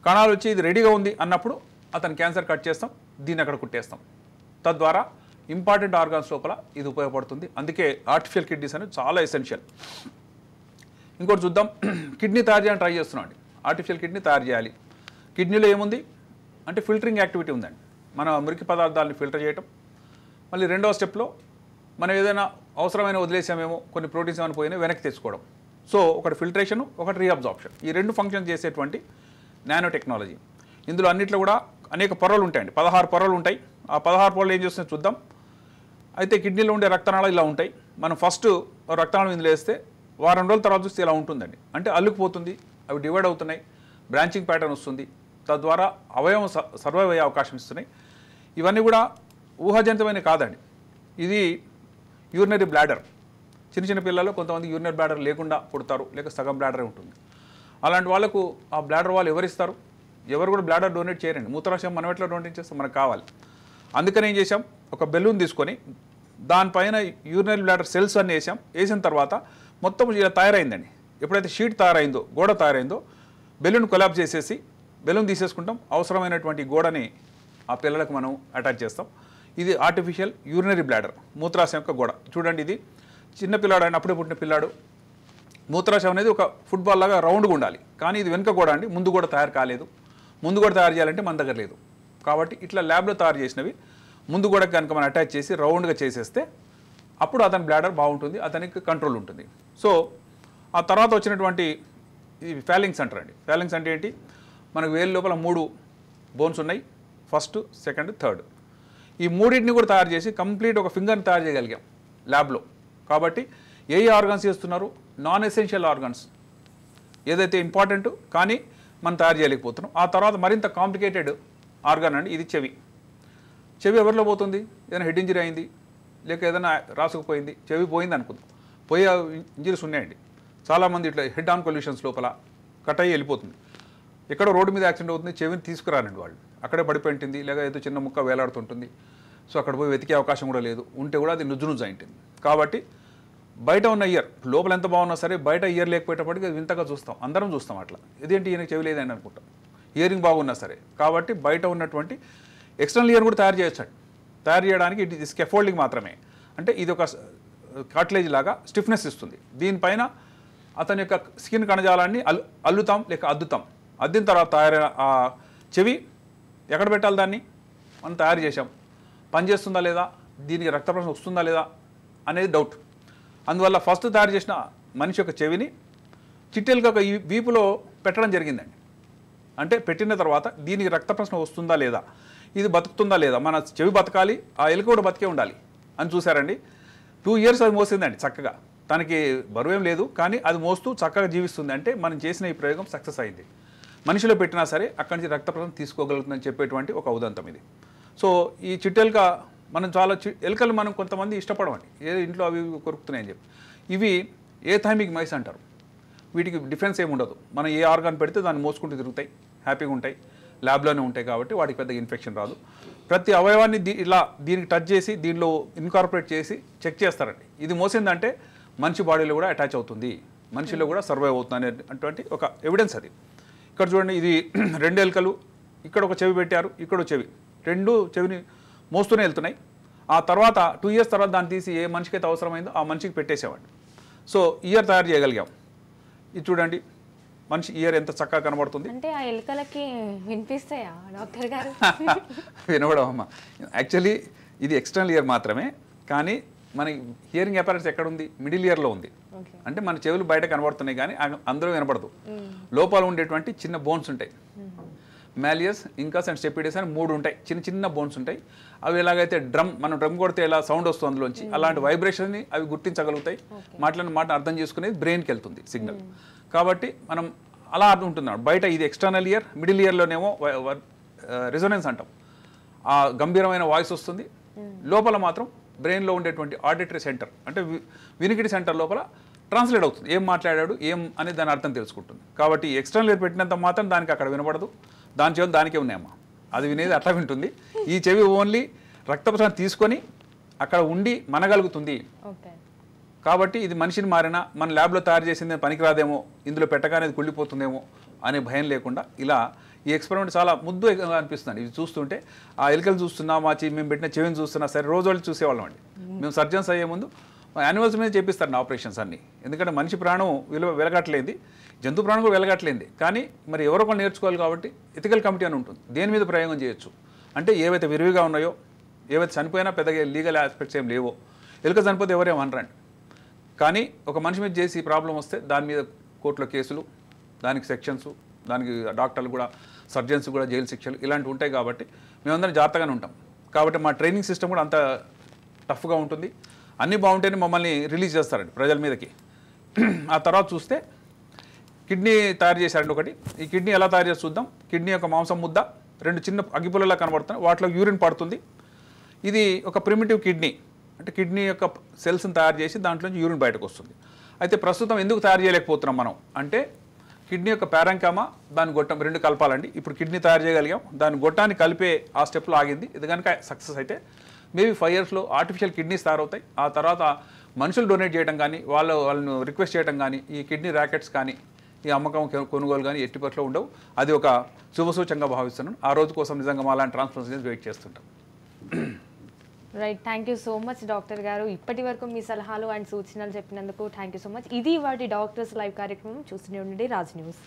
కణాలు వచ్చి ఇది రెడీగా ఉంది అన్నప్పుడు అతను క్యాన్సర్ కట్ చేస్తాం, దీన్ని అక్కడ కుట్టేస్తాం. తద్వారా ఇంపార్టెంట్ ఆర్గాన్స్ లోపల ఇది ఉపయోగపడుతుంది. అందుకే ఆర్టిఫిషియల్ కిడ్నీస్ అనేది చాలా ఎసెన్షియల్. ఇంకోటి చూద్దాం, కిడ్నీ తయారు చేయడానికి ట్రై చేస్తున్నాం అండి. ఆర్టిఫిషియల్ కిడ్నీ తయారు చేయాలి. కిడ్నీలో ఏముంది అంటే ఫిల్టరింగ్ యాక్టివిటీ ఉందండి. మన మురికి పదార్థాలని ఫిల్టర్ చేయటం. మళ్ళీ రెండవ స్టెప్లో మనం ఏదైనా అవసరమైన వదిలేసామేమో, కొన్ని ప్రోటీన్స్ ఏమైనా పోయినా వెనక్కి తెచ్చుకోవడం. సో ఒకటి ఫిల్టరేషన్, ఒకటి రీఅబ్జార్ప్షన్, ఈ రెండు ఫంక్షన్ చేసేటువంటి నానో టెక్నాలజీ. ఇందులో అన్నిట్లో కూడా అనేక పొరలు ఉంటాయండి, 16 పొరలు ఉంటాయి. ఆ 16 పొరలు ఏం చేస్తున్నాయో చూద్దాం. అయితే కిడ్నీలో ఉండే రక్తనాళాలు ఇలా ఉంటాయి. మనం ఫస్ట్ రక్తనాళం ఇందులో వేస్తే వారం రోజుల తర్వాత చూస్తే ఇలా ఉంటుందండి. అంటే అల్లుకుపోతుంది, అవి డివైడ్ అవుతున్నాయి, బ్రాంచింగ్ ప్యాటర్న్ వస్తుంది. తద్వారా అవయవం సర్వైవ్ అయ్యే అవకాశం ఇస్తున్నాయి. ఇవన్నీ కూడా ఊహాజనితమైన కాదండి. ఇది యూరినరీ బ్లాడర్. చిన్న చిన్న పిల్లలు కొంతమంది యూరినరీ బ్లాడర్ లేకుండా పుడతారు, లేక సగం బ్లాడరే ఉంటుంది. అలాంటి వాళ్ళకు ఆ బ్లాడర్ వాళ్ళు ఎవరిస్తారు? ఎవరు కూడా బ్లాడర్ డొనేట్ చేయరండి. మూత్రాశయం మనం ఎట్లా డొనేట్ చేస్తాం, మనకు కావాలి. అందుకని ఏం చేసాం, ఒక బెలూన్ తీసుకొని దానిపైన యూరినరీ బ్లాడర్ సెల్స్ అన్నీ వేసిన తర్వాత మొత్తం ఇలా తయారైందండి. ఎప్పుడైతే షీట్ తయారైందో, గోడ తయారైందో, బెలూన్ కొలాప్స్ చేసేసి బెలూన్ తీసేసుకుంటాం. అవసరమైనటువంటి గోడని ఆ పిల్లలకు మనం అటాచ్ చేస్తాం. ఇది ఆర్టిఫిషియల్ యూరినరీ బ్లాడర్, మూత్రాశయం యొక్క గోడ. చూడండి, ఇది చిన్న పిల్లాడు అండి, అప్పుడే పుట్టిన పిల్లాడు. మూత్రాశయం అనేది ఒక ఫుట్బాల్ లాగా రౌండ్గా ఉండాలి, కానీ ఇది వెనుక గోడ అండి, ముందు కూడా తయారు కాలేదు. ముందు కూడా తయారు చేయాలంటే మన దగ్గర లేదు. కాబట్టి ఇట్లా ల్యాబ్లో తయారు చేసినవి ముందు కూడా కనుక మనం అటాచ్ చేసి రౌండ్గా చేసేస్తే అప్పుడు అతని బ్లాడర్ బాగుంటుంది, అతనికి కంట్రోల్ ఉంటుంది. సో ఆ తర్వాత వచ్చినటువంటి ఈ ఫాలింగ్స్ అంటారండి. ఫాలింగ్స్ అంటే ఏంటి? మనకు వేలు లోపల 3 బోన్స్ ఉన్నాయి, ఫస్ట్, సెకండ్, థర్డ్. ఈ మూడింటిని కూడా తయారు చేసి కంప్లీట్ ఒక ఫింగర్ని తయారు చేయగలిగాం ల్యాబ్లో. కాబట్టి ఏ ఆర్గాన్స్ చేస్తున్నారు? నాన్ ఎసెన్షియల్ ఆర్గాన్స్, ఏదైతే ఇంపార్టెంట్ కానీ మనం తయారు చేయలేకపోతున్నాం. ఆ తర్వాత మరింత కాంప్లికేటెడ్ ఆర్గాన్ అండి, ఇది చెవి. చెవి ఎవరిలో పోతుంది? ఏదైనా హెడ్ ఇంజరీ అయింది, లేక ఏదైనా రాసుకుపోయింది, చెవి పోయింది అనుకుందాం. పోయే ఇంజరీస్ ఉన్నాయండి చాలామంది. ఇట్లా హెడ్ ఆన్ కొల్యూషన్స్ లోపల కట్ అయ్యి వెళ్ళిపోతుంది. ఎక్కడో రోడ్డు మీద యాక్సిడెంట్ అవుతుంది, చెవిని తీసుకురానండి వాళ్ళు, అక్కడే పడిపోయి ఉంటుంది, లేక ఏదో చిన్న ముక్క వేలాడుతుంటుంది. సో అక్కడ పోయి వెతికే అవకాశం కూడా లేదు, ఉంటే కూడా అది నుజ్జు అయింటుంది. కాబట్టి బయట ఉన్న ఇయర్ లోపల ఎంత బాగున్నా సరే బయట ఇయర్ లేకపోయేటప్పటికి అది వింతగా చూస్తాం, అందరం చూస్తాం. అట్లా ఇదేంటి ఈయనకి చెవి లేదని అనుకుంటాం, ఇయరింగ్ బాగున్నా సరే. కాబట్టి బయట ఉన్నటువంటి ఎక్స్టర్నల్ ఇయర్ కూడా తయారు చేయొచ్చు. తయారు చేయడానికి ఇది స్కెఫోల్డింగ్ మాత్రమే. అంటే ఇది ఒక కార్టిలేజ్ లాగా స్టిఫ్నెస్ ఇస్తుంది. దీనిపైన అతని యొక్క స్కిన్ కణజాలాన్ని అల్లుతాం లేక అద్దుతాం. అద్దిన తర్వాత తయారైన ఆ చెవి ఎక్కడ పెట్టాలి? దాన్ని మనం తయారు చేసాం, పనిచేస్తుందా లేదా, దీనికి రక్త ప్రసరణ వస్తుందా లేదా అనేది డౌట్. అందువల్ల ఫస్ట్ తయారు చేసిన మనిషి యొక్క చెవిని చిట్టెలుగా ఒక వీపులో పెట్టడం జరిగిందండి. అంటే పెట్టిన తర్వాత దీనికి రక్త ప్రసరణ వస్తుందా లేదా, ఇది బతుకుతుందా లేదా, మన చెవి బతకాలి, ఆ ఎలుక కూడా బతికే ఉండాలి అని చూసారండి. 2 years అది మోసిందండి చక్కగా. తనకి బరువేం లేదు, కానీ అది మోస్తూ చక్కగా జీవిస్తుంది. అంటే మనం చేసిన ఈ ప్రయోగం సక్సెస్ అయింది. మనిషిలో పెట్టినా సరే అక్కడి నుంచి రక్త ప్రసరణ తీసుకోగలుగుతుందని చెప్పేటువంటి ఒక ఉదంతం ఇది. సో ఈ చిట్టెలుక మనం చాలా ఎలుకలు మనం కొంతమంది ఇష్టపడమండి, ఏ ఇంట్లో అవి కొరుకుతున్నాయని చెప్పి. ఇవి ఏథైమిక్ మైస్ అంటారు. వీటికి డిఫరెన్స్ ఏమి ఉండదు. మనం ఏ ఆర్గాన్ పెడితే దాన్ని మోసుకుంటూ తిరుగుతాయి, హ్యాపీగా ఉంటాయి, ల్యాబ్లోనే ఉంటాయి. కాబట్టి వాటికి పెద్ద ఇన్ఫెక్షన్ రాదు. ప్రతి అవయవాన్ని ఇలా దీనికి టచ్ చేసి దీనిలో ఇన్కార్పొరేట్ చేసి చెక్ చేస్తారండి. ఇది మోసిందంటే మనిషి బాడీలో కూడా అటాచ్ అవుతుంది, మనిషిలో కూడా సర్వైవ్ అవుతుంది అనేటువంటి ఒక ఎవిడెన్స్ అది. ఇక్కడ చూడండి, ఇది 2 ఎలుకలు, ఇక్కడ ఒక చెవి పెట్టారు, ఇక్కడ చెవి, 2 చెవిని మోస్తూనే వెళ్తున్నాయి. ఆ తర్వాత 2 years తర్వాత దాన్ని తీసి ఏ మనిషికి అయితే అవసరమైందో ఆ మనిషికి పెట్టేసేవాడు. సో ఇయర్ తయారు చేయగలిగాం. ఇది చూడండి, మనిషి ఇయర్ ఎంత చక్కగా కనబడుతుంది. అంటే ఆ ఎలుకలకి వినిపిస్తాయా డాక్టర్ గారు? వినవడం అమ్మ. యాక్చువల్లీ ఇది ఎక్స్టర్నల్ ఇయర్ మాత్రమే, కానీ మన హియరింగ్ అపారట్స్ ఎక్కడ ఉంది? మిడిల్ ఇయర్లో ఉంది. అంటే మన చెవులు బయట కనబడుతున్నాయి కానీ అందరూ వినపడదు. లోపల ఉండేటువంటి చిన్న బోన్స్ ఉంటాయి, మాలియస్, ఇంకాస్ అండ్ స్టెపిడస్ అని 3 ఉంటాయి. చిన్న చిన్న బోన్స్ ఉంటాయి. అవి ఎలాగైతే మనం డ్రమ్ కొడితే ఎలా సౌండ్ వస్తుంది అందులోంచి, అలాంటి వైబ్రేషన్ని అవి గుర్తించగలుగుతాయి. మాట అర్థం చేసుకునేది బ్రెయిన్కి వెళ్తుంది సిగ్నల్. కాబట్టి మనం అలా ఉంటున్నాం. బయట ఇది ఎక్స్టర్నల్ ఇయర్, మిడిల్ ఇయర్లోనేమో రెజొనెన్స్ అంటాం, ఆ గంభీరమైన వాయిస్ వస్తుంది. లోపల మాత్రం బ్రెయిన్లో ఉండేటువంటి ఆడిటరీ సెంటర్ అంటే వినికిడి సెంటర్ లోపల ట్రాన్స్లేట్ అవుతుంది. ఏం మాట్లాడాడు ఏం అని దాని అర్థం తెలుసుకుంటుంది. కాబట్టి ఎక్స్టర్నల్ ఇయర్ పెట్టినంత మాత్రం దానికి అక్కడ వినపడదు. దాని చెవులు దానికే ఉన్నాయమ్మా, అది వినేది అట్లా వింటుంది. ఈ చెవి ఓన్లీ రక్త ప్రసరణ తీసుకొని అక్కడ ఉండి మనగలుగుతుంది. కాబట్టి ఇది మనిషిని మారినా మన ల్యాబ్లో తయారు చేసింది పనికిరాదేమో, ఇందులో పెట్టగానే కుళ్ళిపోతుందేమో అనే భయం లేకుండా ఇలా ఈ ఎక్స్పెరిమెంట్ చాలా ముద్దు అనిపిస్తుంది. ఇది చూస్తుంటే ఆ ఎలుకలు చూస్తున్నా మేము పెట్టిన చెవిని చూస్తున్నా సరే రోజు వాళ్ళు చూసేవాళ్ళం అండి. మేము సర్జన్స్ అయ్యే ముందు యానిమల్స్ మీద చేపిస్తారు నా ఆపరేషన్స్ అన్నీ. ఎందుకంటే మనిషి ప్రాణం వెలగట్లేంది, జంతు ప్రాణం కూడా వెలగట్లేంది. కానీ మరి ఎవరో ఒకరు నేర్చుకోవాలి కాబట్టి ఎథికల్ కమిటీ అని ఉంటుంది. దేని మీద ప్రయోగం చేయొచ్చు అంటే ఏవైతే విరివిగా ఉన్నాయో, ఏవైతే చనిపోయినా పెద్దగా లీగల్ ఆస్పెక్ట్స్ ఏం లేవో, ఎలుక చనిపోతే ఎవరేమనరండి. కానీ ఒక మనిషి మీద చేసి ప్రాబ్లం వస్తే దాని మీద కోర్టులో కేసులు, దానికి సెక్షన్స్, దానికి డాక్టర్లు కూడా, సర్జన్స్ కూడా జైలు శిక్షలు ఇలాంటివి ఉంటాయి. కాబట్టి మేమందరం జాగ్రత్తగానే ఉంటాం. కాబట్టి మా ట్రైనింగ్ సిస్టమ్ కూడా అంత టఫ్గా ఉంటుంది. అన్నీ బాగుంటేనే మమ్మల్ని రిలీజ్ చేస్తారండి ప్రజల మీదకి. ఆ తర్వాత చూస్తే కిడ్నీ తయారు చేశారండి ఒకటి. ఈ కిడ్నీ ఎలా తయారు చేసి చూద్దాం. కిడ్నీ యొక్క మాంసం ముద్ద 2 చిన్న అగ్గిపుల్లలా కనబడుతున్నాయి, వాటిలో యూరిన్ పడుతుంది. ఇది ఒక ప్రిమిటివ్ కిడ్నీ అంటే కిడ్నీ యొక్క సెల్స్ని తయారు చేసి దాంట్లోంచి యూరిన్ బయటకు వస్తుంది. అయితే ప్రస్తుతం ఎందుకు తయారు చేయలేకపోతున్నాం మనం అంటే కిడ్నీ యొక్క ప్యారంకామా దాని గొట్టం 2 కలపాలండి. ఇప్పుడు కిడ్నీ తయారు చేయగలిగాం, దాని గొట్టాన్ని కలిపే ఆ స్టెప్లో ఆగింది. ఇది కనుక సక్సెస్ అయితే మేబీ 5 yearsలో ఆర్టిఫిషియల్ కిడ్నీస్ తయారవుతాయి. ఆ తర్వాత మనుషులు డొనేట్ చేయడం కానీ, వాళ్ళను రిక్వెస్ట్ చేయడం కానీ, ఈ కిడ్నీ ర్యాకెట్స్ కానీ, ఈ అమ్మకం కొనుగోలు కానీ ఎట్టి పట్ల ఉండవు. అది ఒక శుభసూచంగా భావిస్తున్నాను. ఆ రోజు కోసం నిజంగా మా అలాంటి ట్రాన్స్ప్లాంటేషన్ వెయిట్ చేస్తుంటాం. Right, thank you so much doctor గారు. ఇప్పటి వరకు మీ సలహాలు అండ్ సూచనలు చెప్పినందుకు థ్యాంక్ యూ సో మచ్. ఇది వాటి డాక్టర్స్ లైవ్ కార్యక్రమం. చూస్తూనే ఉండండి రాజ్ న్యూస్.